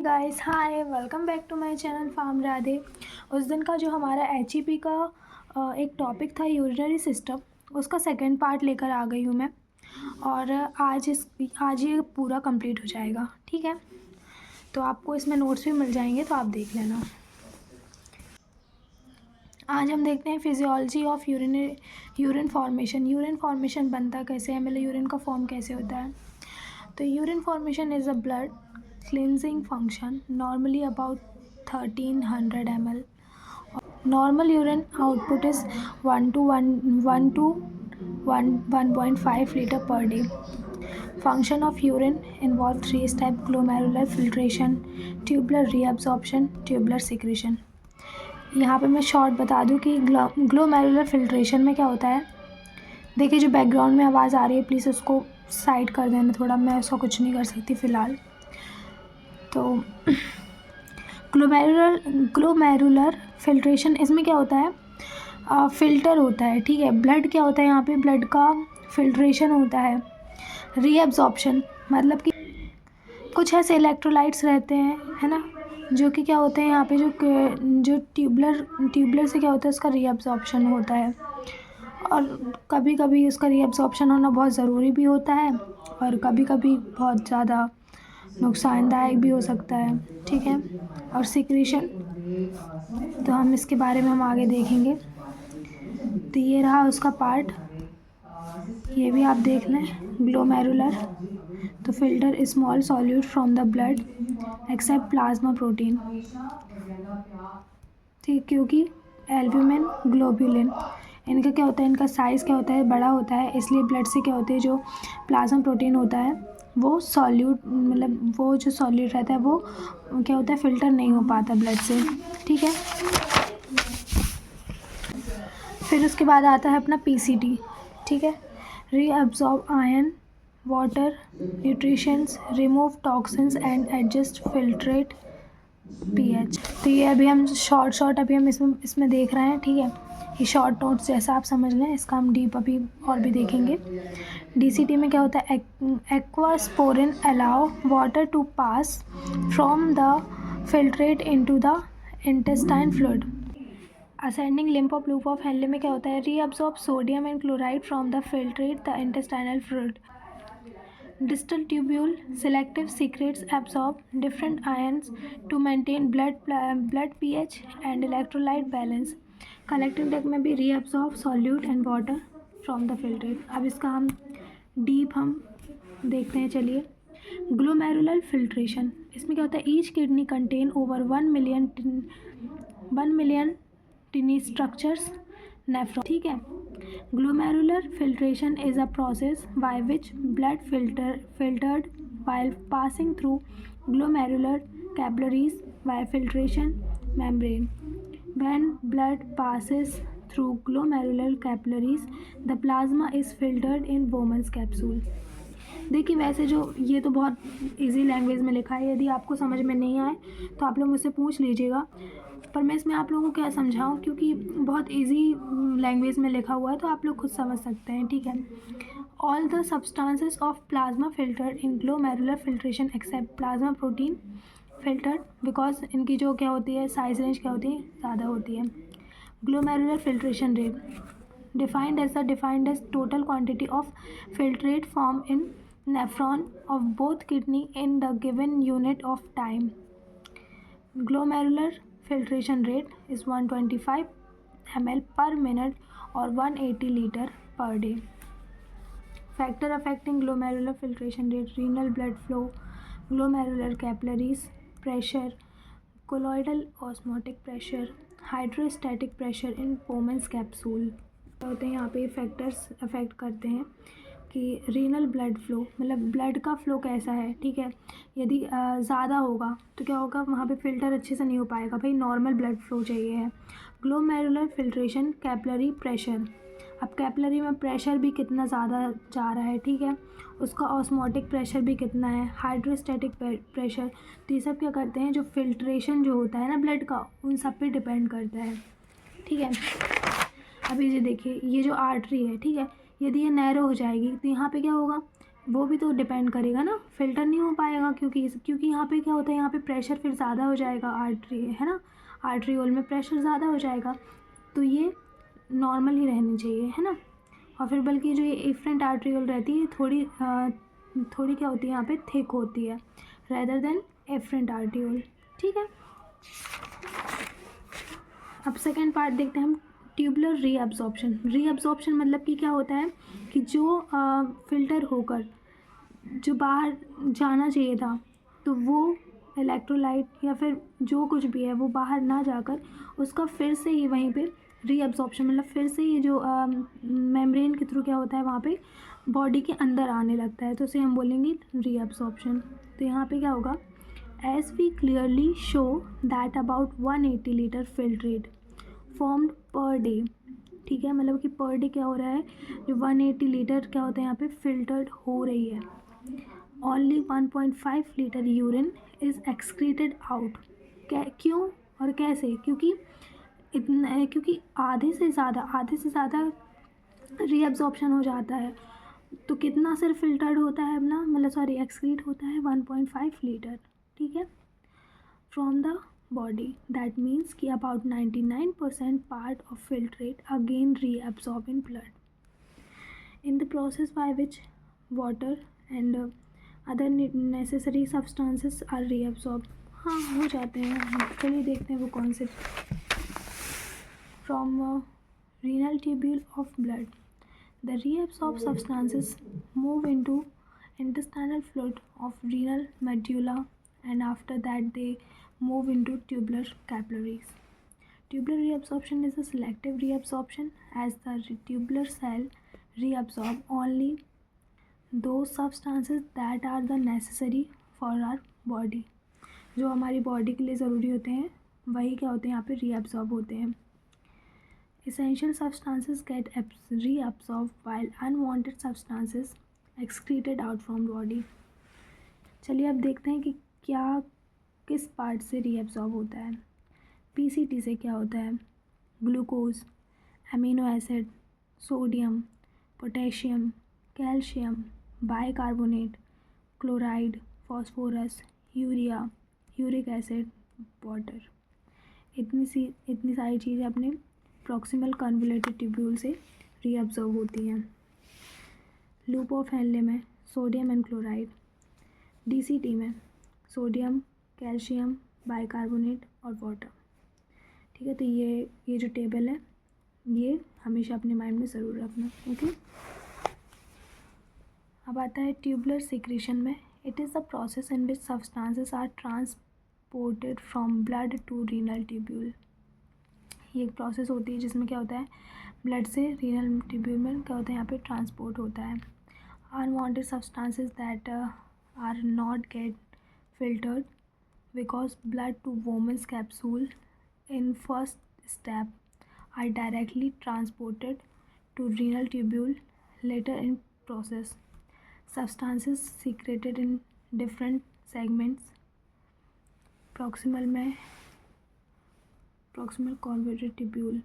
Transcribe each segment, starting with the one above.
Guys, hi, welcome back to my channel farm Radhe. उस दिन का जो हमारा एचईपी का एक टॉपिक था यूरिनरी सिस्टम, उसका सेकंड पार्ट लेकर आ गई हूँ मैं। और आज ये पूरा कंप्लीट हो जाएगा, ठीक है। तो आपको इसमें नोट्स भी मिल जाएंगे, तो आप देख लेना। आज हम देखते हैं physiology of urine formation. Urine formation बनता कैसे है, मतलब यूरिन का फॉर्म कैसे होता है। तो urine formation is a blood cleansing function, normally about 1300 ml. Normal urine output is 1 to 1.5 liter per day. Function of urine involve three steps: glomerular filtration, tubular reabsorption, tubular secretion. यहाँ पे मैं short बता दूँ कि glomerular filtration में क्या होता है। देखिए, जो बैकग्राउंड में आवाज़ आ रही है, प्लीज़ उसको साइड कर देना थोड़ा, मैं उसका कुछ नहीं कर सकती फ़िलहाल। तो ग्लोमेरुलर फिल्ट्रेशन, इसमें क्या होता है, फ़िल्टर होता है, ठीक है। ब्लड क्या होता है, यहाँ पे ब्लड का फिल्ट्रेशन होता है। रीअब्जॉर्प्शन मतलब कि कुछ ऐसे इलेक्ट्रोलाइट्स रहते हैं, है ना, जो कि क्या होते हैं यहाँ पे, जो ट्यूबलर से क्या होता है, उसका रीअब्जॉर्प्शन होता है। और कभी कभी उसका रीअब्जॉर्प्शन होना बहुत ज़रूरी भी होता है, और कभी कभी बहुत ज़्यादा नुकसानदायक भी हो सकता है, ठीक है। और सिक्रीशन, तो हम इसके बारे में हम आगे देखेंगे। तो ये रहा उसका पार्ट, ये भी आप देख लें। ग्लोमेरुलर, तो filter small solute from the blood except plasma protein, ठीक, क्योंकि एल्ब्यूमिन, ग्लोबुलिन, इनका क्या होता है, इनका साइज़ क्या होता है, बड़ा होता है, इसलिए ब्लड से क्या होते हैं, जो प्लाज्मा प्रोटीन होता है वो सॉल्यूट, मतलब वो जो सॉल्यूट रहता है वो क्या होता है, फ़िल्टर नहीं हो पाता ब्लड से, ठीक है। फिर उसके बाद आता है अपना पीसीटी, ठीक है। Reabsorb iron, water, nutritions, remove toxins and adjust filtrate pH. तो ये अभी हम शॉर्ट अभी हम इसमें देख रहे हैं, ठीक है। ये शॉर्ट नोट्स जैसा आप समझ लें, इसका हम डीप अभी और भी देखेंगे। डीसीटी में क्या होता है, aquaporin allow water to pass from the filtrate into the intestine fluid. Ascending limb of loop of Henle में क्या होता है, reabsorb sodium and chloride from the filtrate the intestinal fluid. Distal tubule selective secretes absorb different ions to maintain blood pH and electrolyte balance. Collecting duct में भी reabsorb solute and water from the filtrate. अब इसका हम देखते हैं, चलिए। Glomerular filtration, इसमें क्या होता है, each kidney contain over 1 million टिनी structures nephron, ठीक है। Glomerular filtration is a process by which blood filtered while passing through glomerular capillaries by filtration membrane. When blood passes through glomerular capillaries, the plasma is filtered in Bowman's capsule. देखिए, वैसे जो ये तो बहुत easy language में लिखा है, यदि आपको समझ में नहीं आए तो आप लोग मुझसे पूछ लीजिएगा, पर मैं इसमें आप लोगों को क्या समझाऊं, क्योंकि बहुत इजी लैंग्वेज में लिखा हुआ है, तो आप लोग खुद समझ सकते हैं, ठीक है। All the substances of plasma filtered in glomerular filtration except plasma protein filtered, because इनकी जो क्या होती है, साइज रेंज क्या होती है, ज़्यादा होती है। Glomerular filtration rate defined as total quantity of filtrate formed in nephron of both kidney in the given unit of time. Glomerular filtration rate is 125 ml per minute or 180 liter per day. Factor affecting glomerular filtration rate: renal blood flow, glomerular capillaries, pressure, colloidal osmotic pressure, hydrostatic pressure in Bowman's capsule. होते हैं यहाँ पे factors affect करते हैं कि renal blood flow, मतलब blood का flow कैसा है, ठीक है। यदि ज़्यादा होगा तो क्या होगा, वहाँ पे फ़िल्टर अच्छे से नहीं हो पाएगा, भाई नॉर्मल ब्लड फ्लो चाहिए है। ग्लोमेरुलर फिल्ट्रेशन, कैपिलरी प्रेशर, अब कैपिलरी में प्रेशर भी कितना ज़्यादा जा रहा है, ठीक है, उसका ऑस्मोटिक प्रेशर भी कितना है, हाइड्रोस्टैटिक प्रेशर। तो ये सब क्या करते हैं, जो फिल्ट्रेशन जो होता है ना ब्लड का, उन सब पे डिपेंड करता है, ठीक है। अभी ये देखिए, ये जो आर्टरी है, ठीक है, यदि ये नैरो हो जाएगी तो यहाँ पे क्या होगा, वो भी तो डिपेंड करेगा ना, फ़िल्टर नहीं हो पाएगा क्योंकि यहाँ पे क्या होता है, यहाँ पे प्रेशर फिर ज़्यादा हो जाएगा, आर्टरी है ना, आर्टरियोल में प्रेशर ज़्यादा हो जाएगा, तो ये नॉर्मल ही रहनी चाहिए, है ना। और फिर बल्कि जो ये एफरेंट आर्टरियोल रहती है थोड़ी क्या होती है यहाँ पे थिक होती है रेदर देन एफरेंट आर्टरियोल, ठीक है। अब सेकेंड पार्ट देखते हैं हम, ट्यूबुलर रीअब्जॉर्प्शन मतलब कि क्या होता है कि जो फ़िल्टर होकर जो बाहर जाना चाहिए था, तो वो इलेक्ट्रोलाइट या फिर जो कुछ भी है वो बाहर ना जाकर उसका फिर से ही वहीं पे रीअब्जॉर्प्शन, मतलब फिर से ये जो मेम्ब्रेन के थ्रू क्या होता है वहाँ पे बॉडी के अंदर आने लगता है, तो उसे हम बोलेंगे रीअब्जॉर्प्शन। तो यहाँ पे क्या होगा, as we clearly show that about 180 litre filtrate formed per day, ठीक है, मतलब कि पर डे क्या हो रहा है, जो 180 लीटर क्या होता है यहाँ पे फ़िल्टर्ड हो रही है। Only 1.5 litre urine is excreted out. क्यों और कैसे, क्योंकि आधे से ज़्यादा रीअब्जॉर्प्शन हो जाता है, तो कितना सिर्फ फ़िल्टर्ड होता है अपना, मतलब सॉरी एक्सक्रीट होता है 1.5 लीटर, ठीक है, from the body. That means कि about 99% part of filtrate again reabsorb in blood in the process by which water and other necessary substances are reabsorbed। हाँ हो जाते हैं, चलिए देखते हैं वो कौन से। from renal tubule of blood, the reabsorbed substances move into intestinal fluid of renal medulla, and after that they move into tubular capillaries. Tubular reabsorption is a selective reabsorption, as the tubular cell reabsorb only those substances that are the necessary for our body। जो हमारी body के लिए ज़रूरी होते हैं वही क्या होते हैं यहाँ पे रीअब्सॉर्ब होते हैं। Essential substances get reabsorbed while unwanted substances excreted out from body। चलिए अब देखते हैं कि क्या किस पार्ट से रीअब्सॉर्ब होता है। पीसीटी से क्या होता है, glucose, amino acid, sodium, potassium, calcium, bicarbonate, chloride, phosphorus, urea, uric acid, water, इतनी सारी चीज़ें अपने प्रॉक्सिमल कन्वोल्यूटेड ट्यूब्यूल से रीअब्सॉर्ब होती हैं। लूप ऑफ हेनले में सोडियम एंड क्लोराइड, डीसीटी में सोडियम, कैल्शियम, बाइकार्बोनेट और वाटर, ठीक है। तो ये जो टेबल है ये हमेशा अपने माइंड में ज़रूर रखना, ओके। अब आता है ट्यूबुलर सिक्रीशन में, it is the process in which substances are transported from blood to renal tubule. ये एक प्रोसेस होती है जिसमें क्या होता है, ब्लड से रीनल ट्यूब्यूल में क्या होता है यहाँ पे ट्रांसपोर्ट होता है। Unwanted substances that are not get filtered because blood to Bowman's capsule in first step are directly transported to renal tubule later in process। Substances secreted in different segments, proximal में proximal convoluted tubule,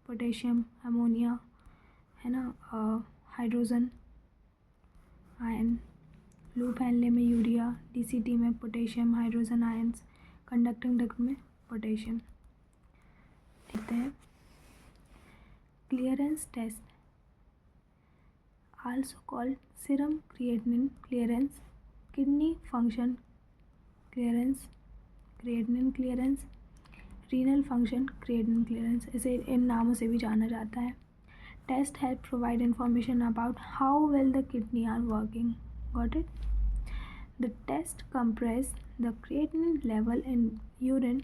potassium, ammonia, है ना, hydrogen ion, loop Henle में urea, DCT में potassium hydrogen ions, conducting duct में potassium. देखते हैं clearance test, also called serum creatinine clearance, kidney function clearance, creatinine clearance, renal function creatinine clearance, इसे इन नामों से भी जाना जाता है। Test help provide information about how well the kidney are working, got it. The test compares the creatinine level in urine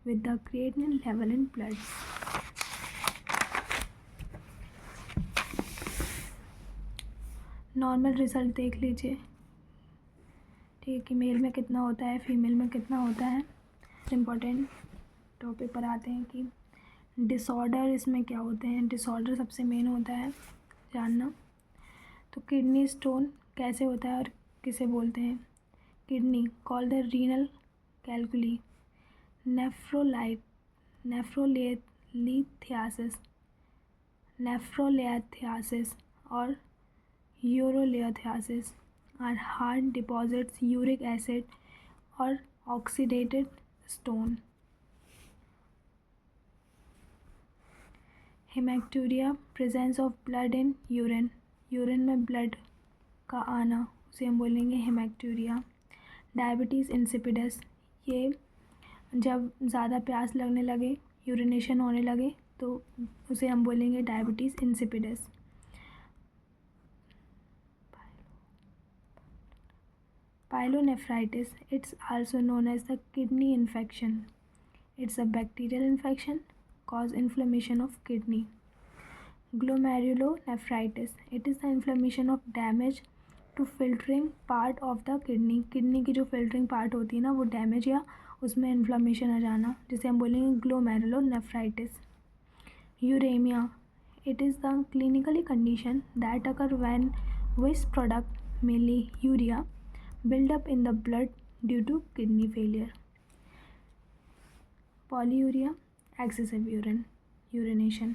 with the creatinine level in blood। Normal result देख लीजिए, ठीक है, कि मेल में कितना होता है, फीमेल में कितना होता है। इम्पॉर्टेंट टॉपिक पर आते हैं कि डिसऑर्डर इसमें क्या होते हैं। डिसऑर्डर सबसे मेन होता है जानना। तो किडनी स्टोन कैसे होता है और किसे बोलते हैं। Kidney called the renal calculi, nephrolithiasis और urolithiasis are hard deposits uric acid or oxidated stone. Haematuria presence of blood in urine, urine में ब्लड का आना, उसे हम बोलेंगे हेमेक्टूरिया. डायबिटीज़ इंसिपिडस, ये जब ज़्यादा प्यास लगने लगे, यूरिनेशन होने लगे, तो उसे हम बोलेंगे diabetes insipidus. Pyelonephritis, it's also known as the kidney infection. It's a bacterial infection, cause inflammation of kidney. Glomerulonephritis, it is the inflammation of damage to filtering part of the kidney. Kidney की जो filtering part होती है ना, वो damage या उसमें inflammation आ जाना, जिसे हम बोलेंगे glomerulonephritis. Uremia, it is the clinically condition that occur when waste product, mainly urea, build up in the blood due to kidney failure. Polyuria, excessive urination.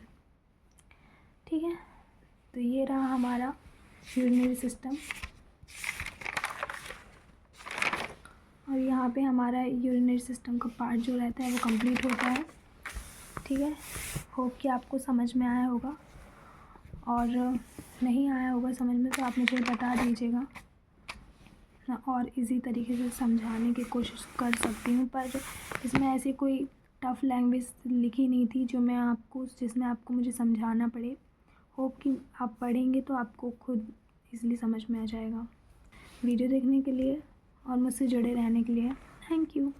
ठीक है, तो ये रहा हमारा यूरिनरी सिस्टम, और यहाँ पे हमारा यूरिनरी सिस्टम का पार्ट जो रहता है वो कंप्लीट होता है. ठीक है, होप कि आपको समझ में आया होगा, और नहीं आया होगा समझ में तो आप मुझे बता दीजिएगा ना, और इजी तरीके से समझाने की कोशिश कर सकती हूँ. पर इसमें ऐसी कोई टफ़ लैंग्वेज लिखी नहीं थी जिसमें आपको मुझे समझाना पड़े. होप कि आप पढ़ेंगे तो आपको खुद इजीली समझ में आ जाएगा. वीडियो देखने के लिए और मुझसे जुड़े रहने के लिए थैंक यू.